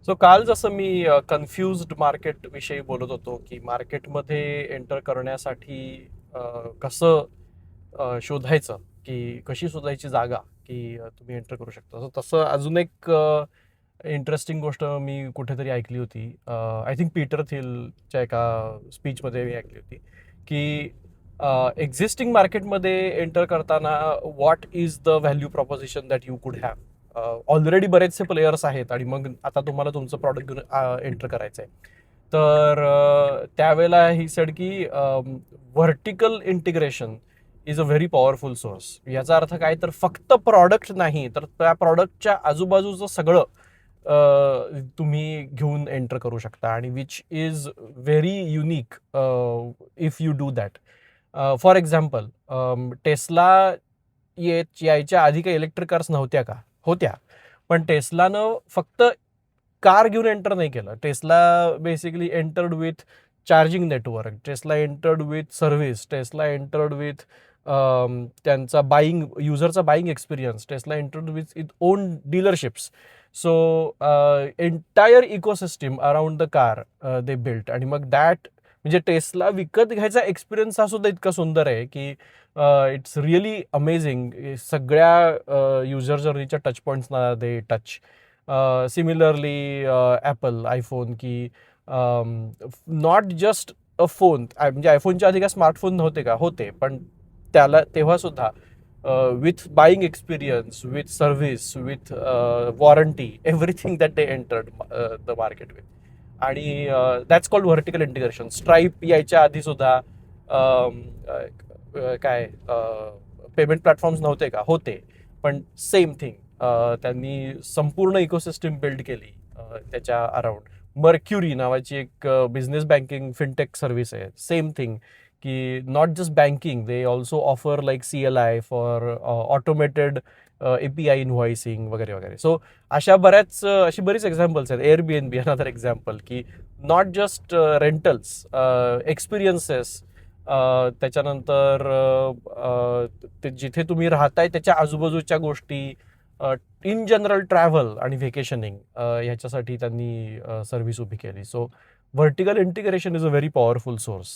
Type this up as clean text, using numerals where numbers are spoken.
So काल जसं मी confused market विषयी बोलत होतो की मार्केटमध्ये एंटर करण्यासाठी अ, कसं शोधायचं की कशी शोधायची जागा की तुम्ही एंटर करू शकता. सो तसं अजून एक इंटरेस्टिंग गोष्ट मी कुठेतरी ऐकली होती. आय थिंक पीटर थिलच्या एका स्पीचमध्ये मी ऐकली होती की एक्झिस्टिंग मार्केटमध्ये एंटर करताना what is the value proposition that you could have. Already बरेचसे प्लेयर्स आहेत आणि मग आता तुम्हाला तुमचं प्रॉडक्ट घेऊन एंटर करायचं आहे. तर त्यावेळेला ही सेड की vertical integration is a very powerful source. याचा अर्थ काय, तर फक्त प्रॉडक्ट नाही तर त्या प्रॉडक्टच्या आजूबाजूचं सगळं तुम्ही घेऊन एंटर करू शकता आणि which is very unique if you do that. For example, Tesla यायच्या आधी काही इलेक्ट्रिक कार्स नव्हत्या का? होत्या. पण टेस्लानं फक्त कार घेऊन एंटर नाही केलं. Tesla basically entered with charging network, Tesla entered with service, Tesla entered with त्यांचा युजरचा buying experience, Tesla entered with it own dealerships. So entire ecosystem around the car they built. आणि मग that म्हणजे Tesla विकत घ्यायचा experience हा सुद्धा इतका सुंदर आहे की इट्स रिअली अमेझिंग. सगळ्या user जर्नीच्या touch पॉईंट्सना they touch. Similarly Apple iPhone की नॉट जस्ट अ फोन, म्हणजे आयफोनच्या आधी काय स्मार्टफोन नव्हते का? होते, पण त्याला तेव्हा सुद्धा with buying experience, with service, with warranty, everything that they entered the market with. आणि that's called vertical integration. Stripe यायच्या आधी सुद्धा काय पेमेंट प्लॅटफॉर्म्स नव्हते का? होते, पण सेम थिंग त्यांनी संपूर्ण इकोसिस्टम बिल्ड केली त्याच्या अराउंड. मर्क्युरी नावाची एक बिझनेस बँकिंग फिनटेक सर्व्हिस आहे. सेम थिंग की not just banking, they also offer like CLI for automated API इनव्हॉइसिंग वगैरे वगैरे. सो अशी बरीच एक्झाम्पल्स आहेत. एअरबीएनबी अनदर एक्झाम्पल की नॉट जस्ट रेंटल्स, एक्सपिरियन्सेस, त्याच्यानंतर जिथे तुम्ही राहताय त्याच्या आजूबाजूच्या गोष्टी, इन जनरल ट्रॅव्हल आणि व्हेकेशनिंग, ह्याच्यासाठी त्यांनी सर्व्हिस उभी केली. So vertical integration is a very powerful source.